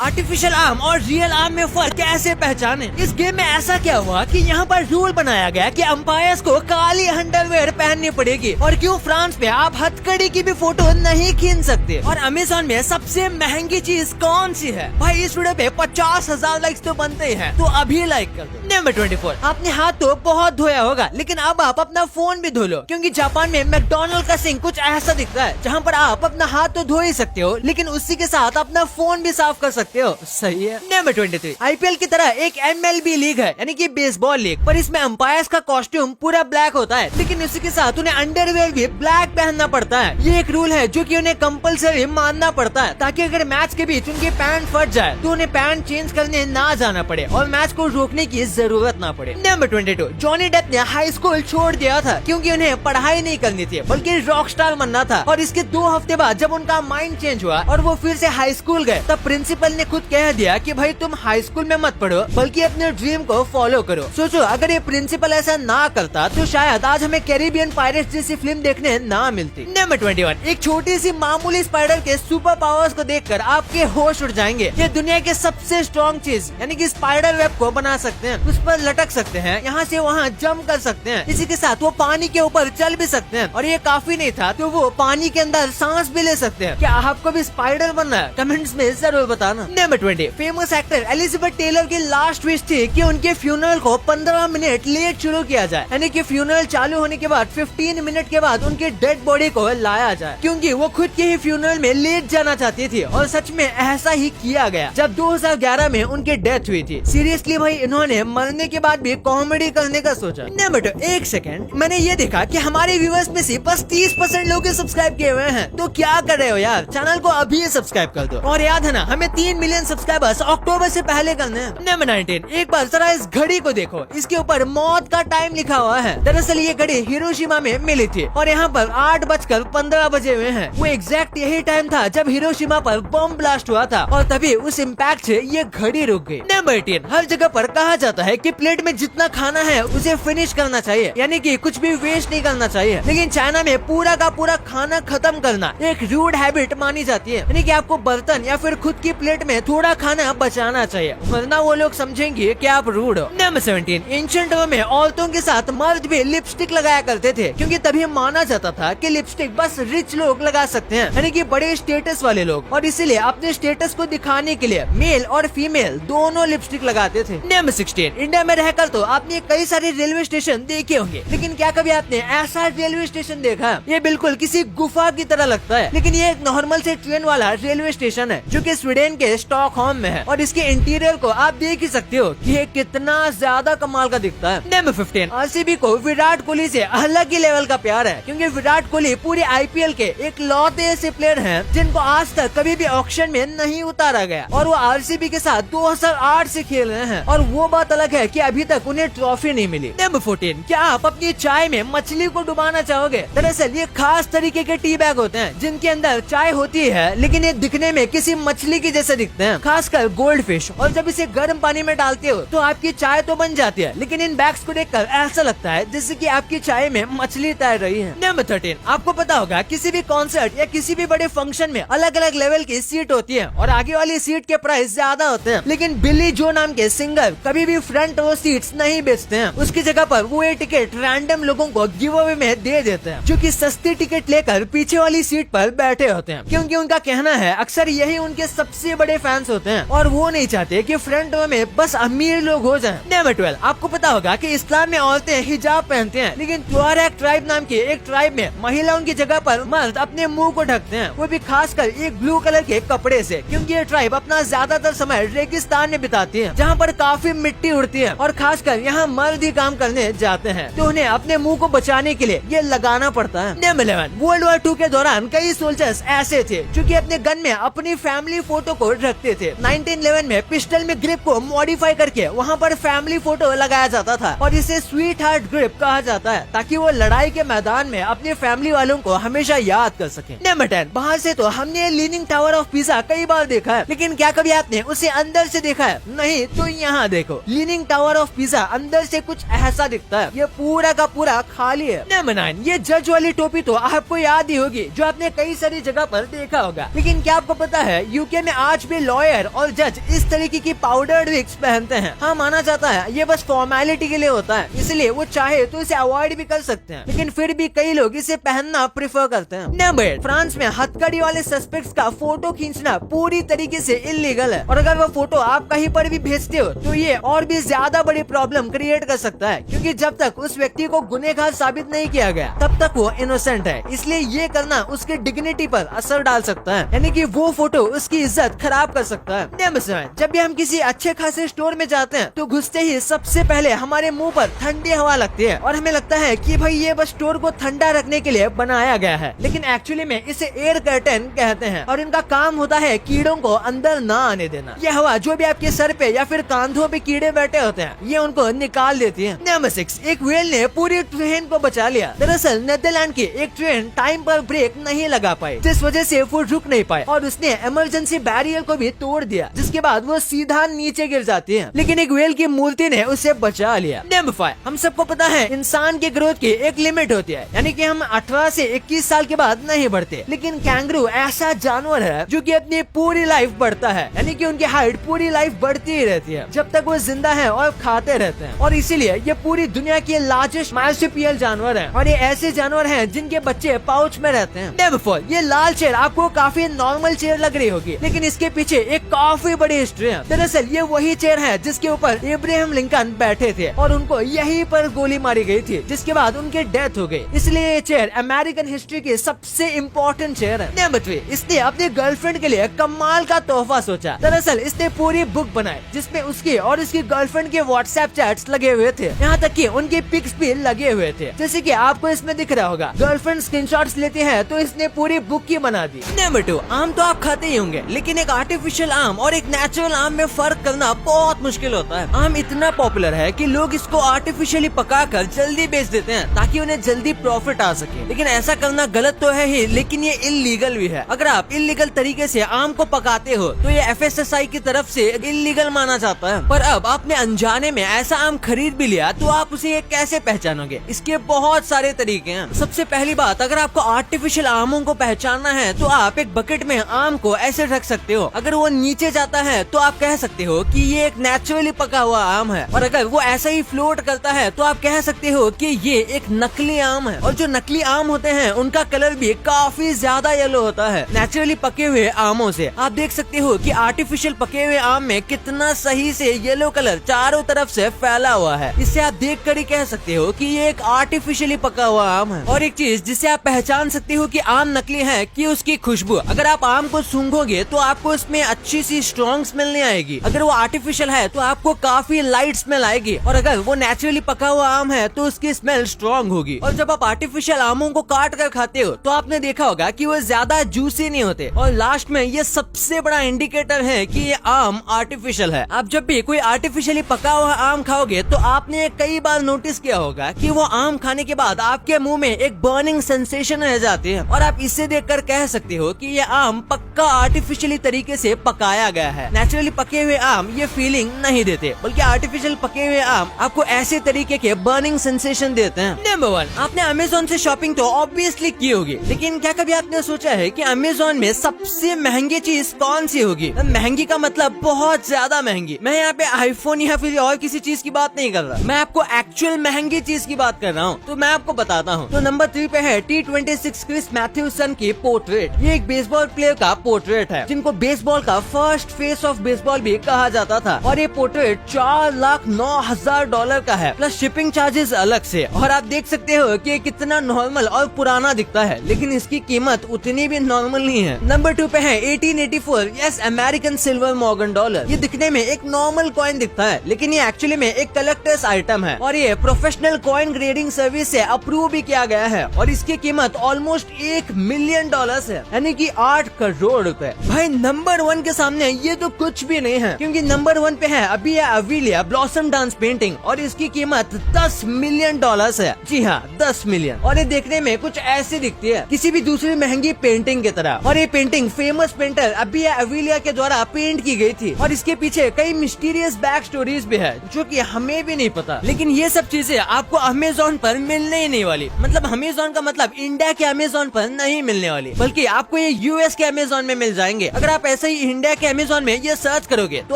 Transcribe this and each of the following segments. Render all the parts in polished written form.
Artificial arm और real arm में फर्क कैसे पहचाने? इस गेम में ऐसा क्या हुआ कि यहाँ पर रूल बनाया गया कि अंपायर्स को काली अंडरवेयर पहननी पड़ेगी, और क्यों फ्रांस में आप हथकड़ी की भी फोटो नहीं खींच सकते, और अमेज़न में सबसे महंगी चीज कौन सी है? भाई इस वीडियो पे 50,000 लाइक्स तो बनते ही हैं, तो अभी लाइक कर दो। नंबर 24, आपने हाथ तो बहुत धोया होगा, लेकिन अब आप अपना फोन भी धो लो, क्योंकि जापान में मैकडॉनल्ड का सिंक कुछ ऐसा दिखता है जहाँ पर आप अपना हाथ तो धो ही सकते हो, लेकिन उसी के साथ अपना फोन भी साफ कर सकते हो। सही है। नंबर 23, आईपीएल की तरह एक MLB लीग है, यानी कि बेसबॉल लीग, पर इसमें अंपायर्स का कॉस्ट्यूम पूरा ब्लैक होता है, लेकिन उसी के साथ उन्हें अंडरवेयर भी ब्लैक पहनना पड़ता है। ये एक रूल है जो कि उन्हें कंपलसरी मानना पड़ता है, ताकि अगर मैच के बीच उनकी पैंट फट जाए तो उन्हें पैंट चेंज करने ना जाना पड़े और मैच को रोकने की जरूरत ना पड़े। नंबर 22, जॉनी डेप ने हाई स्कूल छोड़ दिया था क्योंकि उन्हें पढ़ाई नहीं करनी थी, बल्कि रॉक स्टार बनना था, और इसके 2 हफ्ते बाद जब उनका माइंड चेंज हुआ और वो फिर से हाई स्कूल गए, तब प्रिंसिपल ने खुद कह दिया कि भाई तुम हाई स्कूल में मत पढ़ो, बल्कि अपने ड्रीम को फॉलो करो। सोचो अगर ये प्रिंसिपल ऐसा ना करता तो शायद आज हमें कैरिबियन पायरेट्स जैसी फिल्म देखने ना मिलती। नंबर 21, एक छोटी सी मामूली स्पाइडर के सुपर पावर्स को देखकर आपके होश उड़ जाएंगे। ये दुनिया के सबसे स्ट्रॉन्ग चीज यानी कि स्पाइडर वेब को बना सकते हैं, उस पर लटक सकते हैं, यहाँ से वहाँ जंप कर सकते हैं, इसी के साथ वो पानी के ऊपर चल भी सकते हैं, और ये काफी नहीं था तो वो पानी के अंदर सांस भी ले सकते हैं। क्या आपको भी स्पाइडर बनना है? कमेंट्स में जरूर बताना। Number 20, famous actor Elizabeth Taylor की लास्ट विश थी कि उनके फ्यूनरल को 15 मिनट लेट शुरू किया जाए, यानी कि फ्यूनरल चालू होने के बाद 15 मिनट के बाद उनकी डेड बॉडी को लाया जाए, क्योंकि वो खुद के ही फ्यूनरल में लेट जाना चाहती थी, और सच में ऐसा ही किया गया जब 2011 में उनकी डेथ हुई थी। सीरियसली भाई इन्होंने मरने के बाद भी कॉमेडी करने का सोचा। नंबर 2, एक सेकंड, मैंने ये देखा कि हमारे व्यूअर्स में से बस 30% लोग सब्सक्राइब किए हुए हैं, तो क्या कर रहे हो यार? चैनल को अभी सब्सक्राइब कर दो, और याद है ना हमें 3 मिलियन सब्सक्राइबर्स अक्टूबर से पहले करने हैं। नंबर 19, एक बार जरा इस घड़ी को देखो, इसके ऊपर मौत का टाइम लिखा हुआ है। दरअसल ये घड़ी हिरोशिमा में मिली थी, और यहाँ पर 8:15 बजे हुए हैं। वो एग्जैक्ट यही टाइम था जब हिरोशिमा पर बम ब्लास्ट हुआ था, और तभी उस इम्पैक्ट से ये घड़ी रुक गई। नंबर 18, हर जगह पर कहा जाता है कि प्लेट में जितना खाना है उसे फिनिश करना चाहिए, यानी कि कुछ भी वेस्ट नहीं करना चाहिए, लेकिन चाइना में पूरा का पूरा खाना खत्म करना एक रूड हैबिट मानी जाती है, यानी कि आपको बर्तन या फिर खुद की प्लेट में थोड़ा खाना बचाना चाहिए, वरना वो लोग समझेंगे कि आप रूड हो। नंबर 17, एंशिएंट में औरतों के साथ मर्द भी लिपस्टिक लगाया करते थे, क्योंकि तभी माना जाता था कि लिपस्टिक बस रिच लोग लगा सकते हैं, यानी कि बड़े स्टेटस वाले लोग, और इसीलिए अपने स्टेटस को दिखाने के लिए मेल और फीमेल दोनों लिपस्टिक लगाते थे। नंबर 16, इंडिया में रहकर तो आपने कई सारे रेलवे स्टेशन देखे होंगे, लेकिन क्या कभी आपने ऐसा रेलवे स्टेशन देखा? ये बिल्कुल किसी गुफा की तरह लगता है, लेकिन ये एक नॉर्मल से ट्रेन वाला रेलवे स्टेशन है जो कि स्वीडन के स्टॉकहोम में है, और इसके इंटीरियर को आप देख ही सकते हो कि ये कितना ज्यादा कमाल का दिखता है। नंबर 15, आरसीबी को विराट कोहली से अलग ही लेवल का प्यार है, क्योंकि विराट कोहली पूरे आईपीएल के एक लौते ऐसे प्लेयर हैं जिनको आज तक कभी भी ऑक्शन में नहीं उतारा गया, और वो आरसीबी के साथ 2008 से खेल रहे हैं, और वो बात अलग है कि अभी तक उन्हें ट्रॉफी नहीं मिली। नंबर 14, क्या आप अपनी चाय में मछली को डुबाना चाहोगे? दरअसल ये खास तरीके के टी बैग होते हैं जिनके अंदर चाय होती है, लेकिन ये दिखने में किसी मछली की जैसे दिखते हैं, खासकर गोल्ड फिश, और जब इसे गर्म पानी में डालते हो तो आपकी चाय तो बन जाती है, लेकिन इन बैग्स को देखकर ऐसा लगता है जैसे कि आपकी चाय में मछली तैर रही है। नंबर 13, आपको पता होगा किसी भी कॉन्सर्ट या किसी भी बड़े फंक्शन में अलग अलग लेवल की सीट होती है, और आगे वाली सीट के प्राइस ज्यादा होते हैं, लेकिन बिली जो नाम के सिंगर कभी भी फ्रंट रो सीट्स नहीं बेचते हैं। उसकी जगह पर वो ये टिकट रैंडम लोगों को गिव अवे में दे देते हैं, जो कि सस्ती टिकट लेकर पीछे वाली सीट पर बैठे होते हैं, क्योंकि उनका कहना है अक्सर यही उनके सबसे बड़े फैंस होते हैं, और वो नहीं चाहते कि फ्रंट रो में बस अमीर लोग हो जाएं। नंबर 12, आपको पता होगा कि इस्लाम में औरतें हिजाब पहनते हैं, लेकिन तुआरेग ट्राइब नाम के एक ट्राइब में महिलाओं की जगह पर मर्द अपने मुंह को ढकते हैं, वो भी खासकर एक ब्लू कलर के कपड़े से, क्योंकि ये ट्राइब अपना ज्यादातर समय रेगिस्तान में बिताती है, जहाँ पर काफी मिट्टी उड़ती है, और खासकर यहाँ मर्द ही काम करने जाते हैं, तो उन्हें अपने मुंह को बचाने के लिए ये लगाना पड़ता है। नंबर 11, वर्ल्ड वॉर 2 के दौरान कई सोल्जर्स ऐसे थे जो कि अपने गन में अपनी फैमिली फोटो को रखते थे। 1911 में पिस्टल में ग्रिप को मॉडिफाई करके वहाँ पर फैमिली फोटो लगाया जाता था, और इसे स्वीट हार्ट ग्रिप कहा जाता है, ताकि वो लड़ाई के मैदान में अपने फैमिली वालों को हमेशा याद कर सके। नंबर 10, बाहर से तो हमने लीनिंग टावर ऑफ पिज़ा कई बार देखा है, लेकिन क्या कभी आपने उसे अंदर से देखा है? नहीं तो यहाँ देखो, लीनिंग टावर ऑफ पिज़ा अंदर से कुछ ऐसा दिखता है, ये पूरा का पूरा खाली है। नंबर 9, ये जज वाली टोपी तो आपको याद ही होगी, जो आपने कई सारी जगह पर देखा होगा, लेकिन क्या आपको पता है यूके में आज भी लॉयर और जज इस तरीके की पाउडर्ड विग्स पहनते हैं। हाँ, माना जाता है ये बस फॉर्मेलिटी के लिए होता है, इसलिए वो चाहे तो इसे अवॉइड भी कर सकते हैं, लेकिन फिर भी कई लोग इसे पहनना प्रेफर करते हैं। नंबर 8, फ्रांस में हथकड़ी वाले सस्पेक्ट्स का फोटो खींचना पूरी तरीके से इलीगल है, और अगर वो फोटो आप कहीं पर भी भेजते हो तो ये और भी ज्यादा बड़ी प्रॉब्लम क्रिएट कर सकता है, क्योंकि जब तक उस व्यक्ति को गुनहगार साबित नहीं किया गया तब तक वो इनोसेंट है। इसलिए ये करना उसकी डिग्निटी पर असर डाल सकता है, यानी कि वो फोटो उसकी इज्जत खराब कर सकता है। नंबर 7, जब भी हम किसी अच्छे खासे स्टोर में जाते हैं तो घुसते ही सबसे पहले हमारे मुंह पर ठंडी हवा लगती है और हमें लगता है कि भाई ये बस स्टोर को ठंडा रखने के लिए बनाया गया है, लेकिन एक्चुअली में इसे एयर कर्टन कहते हैं और इनका काम होता है कीड़ों को अंदर ना आने देना। यह हवा जो भी आपके सर पे या फिर कांधों पे कीड़े बैठे होते हैं ये उनको निकाल देती है। नंबर 6, एक व्हेल ने पूरी ट्रेन को बचा लिया। दरअसल नीदरलैंड की एक ट्रेन टाइम पर ब्रेक नहीं लगा पाई, जिस वजह से वो रुक नहीं पाए और उसने इमरजेंसी बैरियर को भी तोड़ दिया, जिसके बाद वो सीधा नीचे गिर जाती है, लेकिन एक व्हेल की मूर्ति ने उसे बचा लिया। नंबर 5, हम सबको पता है इंसान के ग्रोथ की एक लिमिट होती है, यानी कि हम 18 से 21 साल के बाद नहीं बढ़ते, लेकिन कैंगरू ऐसा जानवर है जो कि अपनी पूरी लाइफ बढ़ता है, यानी कि उनकी हाइट पूरी लाइफ बढ़ती ही रहती है जब तक वो जिंदा है और खाते रहते हैं, और इसीलिए ये पूरी दुनिया के लार्जेस्ट मार्supial जानवर है, और ये ऐसे जानवर हैं जिनके बच्चे पाउच में रहते हैं। नंबर 4, ये लाल चेयर आपको काफी नॉर्मल चेयर लग रही होगी, लेकिन इसके पीछे एक काफी बड़ी हिस्ट्री है। दरअसल ये वही चेयर है जिसके ऊपर इब्राहिम लिंकन बैठे थे और उनको यहीं पर गोली मारी गई थी, जिसके बाद उनकी डेथ हो गई, इसलिए ये चेयर अमेरिकन हिस्ट्री की सबसे इम्पोर्टेंट चेयर है। नंबर 3, इसने अपने गर्लफ्रेंड के लिए कमाल का तोहफा सोचा। दरअसल इसने पूरी बुक बनाई जिसमें उसकी और उसकी गर्लफ्रेंड के व्हाट्सएप चैट्स लगे हुए थे, यहाँ तक कि उनके पिक्स भी लगे हुए थे, जैसे कि आपको इसमें दिख रहा होगा। गर्लफ्रेंड स्क्रीनशॉट्स लेते हैं तो इसने पूरी बुक ही बना दी। नंबर 2, आम तो आप खाते ही होंगे, लेकिन एक आर्टिफिशियल आम और एक नेचुरल आम में फर्क करना बहुत मुश्किल होता है। आम इतना पॉपुलर है कि लोग इसको आर्टिफिशियली पकाकर जल्दी बेच देते हैं ताकि उन्हें जल्दी प्रॉफिट आ सके, लेकिन ऐसा करना गलत तो है ही, लेकिन ये इलीगल भी है। अगर आप इलीगल तरीके से आम को पकाते हो तो ये FSSAI की तरफ से इलीगल माना जाता है। पर अब आपने अनजाने में ऐसा आम खरीद भी लिया तो आप उसे कैसे पहचानोगे? इसके बहुत सारे तरीके हैं। सबसे पहली बात, अगर आपको आर्टिफिशियल आमों को पहचानना है तो आप एक बकेट में आम को ऐसे रख सकते हो, अगर वो नीचे जाता है तो आप कह सकते हो कि ये एक नेचुरली पका हुआ आम है, और अगर वो ऐसा ही फ्लोट करता है तो आप कह सकते हो कि ये एक नकली आम है। और जो नकली आम होते हैं उनका कलर भी काफी ज्यादा येलो होता है नेचुरली पके हुए आमों से। आप देख सकते हो कि आर्टिफिशियल पके हुए आम में कितना सही से येलो कलर चारों तरफ से फैला हुआ है। इससे आप देख कर ही कह सकते हो कि ये एक आर्टिफिशियली पका हुआ आम है। और एक चीज जिससे आप पहचान सकते हो कि आम नकली है कि उसकी खुशबू। अगर आप आम को सूंघोगे तो आपको इसमें अच्छी सी स्ट्रॉन्ग स्मेल नहीं आएगी। अगर वो आर्टिफिशियल है तो आपको काफी लाइट स्मेल आएगी, और अगर वो नेचुरली पका हुआ आम है तो उसकी स्मेल स्ट्रॉन्ग होगी। और जब आप आर्टिफिशियल आमों को काट कर खाते हो तो आपने देखा होगा कि वो ज्यादा जूसी नहीं होते, और लास्ट में ये सबसे बड़ा इंडिकेटर है कि ये आम आर्टिफिशियल है। आप जब भी कोई आर्टिफिशियली पका हुआ आम खाओगे तो आपने कई बार नोटिस किया होगा कि वो आम खाने के बाद आपके मुंह में एक बर्निंग सेंसेशन रह जाती है, और आप इससे देखकर कह सकते हो कि ये आम पक्का आर्टिफिशियली तरीके से पकाया गया है। नेचुरली पके हुए आम ये फीलिंग नहीं देते, बल्कि आर्टिफिशियल पके हुए आम आपको ऐसे तरीके के बर्निंग सेंसेशन देते हैं। नंबर 1, आपने अमेज़न से शॉपिंग तो ऑब्वियसली की होगी, लेकिन क्या कभी आपने सोचा है कि अमेज़न में सबसे महंगी चीज कौन सी होगी? महंगी का मतलब बहुत ज्यादा महंगी। मैं यहाँ पे आईफोन या फिर और किसी चीज की बात नहीं कर रहा, मैं आपको एक्चुअल महंगी चीज की बात कर रहा हूँ। तो मैं आपको बताता हूँ। तो नंबर 3 पे है T26 क्रिस मैथ्यूसन की पोर्ट्रेट। ये एक बेसबॉल प्लेयर का पोर्ट्रेट है जिनको बेसबॉल का फर्स्ट फेस ऑफ बेसबॉल भी कहा जाता था, और ये पोर्ट्रेट $4,09,000 का है, प्लस शिपिंग चार्जेस अलग से। और आप देख सकते हो कि कितना नॉर्मल और पुराना दिखता है, लेकिन इसकी कीमत उतनी भी नॉर्मल नहीं है। नंबर 2 पे है 1884 yes American silver Morgan dollar. ये दिखने में एक नॉर्मल कॉइन दिखता है, लेकिन ये एक्चुअली में एक कलेक्टर्स आइटम है, और ये प्रोफेशनल कॉइन ग्रेडिंग सर्विस से अप्रूव भी किया गया है, और इसकी कीमत ऑलमोस्ट $1 मिलियन है, यानी कि 8 करोड़ रुपए। भाई नंबर 1 के सामने ये तो कुछ भी नहीं है, क्योंकि नंबर 1 पे है अबिया अविलिया ब्लॉसम डांस पेंटिंग, और इसकी कीमत $10 मिलियन है। जी हाँ, 10 मिलियन। और ये देखने में कुछ ऐसी दिखती है, किसी भी दूसरी महंगी पेंटिंग की तरह। और ये पेंटिंग फेमस पेंटर अबिया अविलिया के द्वारा पेंट की गई थी, और इसके पीछे कई मिस्टीरियस बैक स्टोरीज भी है जो कि हमें भी नहीं पता। लेकिन ये सब चीजें आपको अमेज़न पर मिलने ही नहीं वाली। मतलब अमेज़न का मतलब इंडिया के अमेज़न पर नहीं मिलने वाली, बल्कि आपको ये US के अमेज़न में मिल जाएंगे। अगर आप ऐसे ही इंडिया के अमेज़न में ये सर्च करोगे तो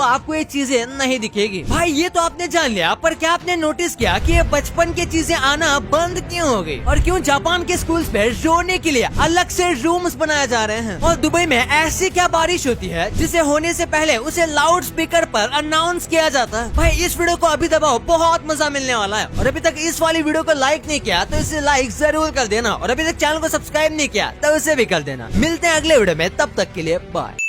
आपको ये चीजें नहीं दिखेगी। भाई ये तो आपने जान लिया, पर क्या आपने नोटिस किया कि ये बचपन की चीजें आना बंद क्यों हो गई, और क्यों जापान के स्कूल्स पे रोने के लिए अलग से रूम्स बनाए जा रहे हैं, और दुबई में ऐसी क्या बारिश होती है जिसे होने से पहले उसे लाउड स्पीकर पर अनाउंस किया जाता है। भाई इस वीडियो को अभी दबाओ, बहुत मजा मिलने वाला है। और अभी तक इस वाली वीडियो को लाइक नहीं किया तो इसे लाइक जरूर कर देना, और अभी तक चैनल को सब्सक्राइब नहीं किया तो उसे भी कर देना। मिलते हैं अगले वीडियो में, तब तक के लिए बाय।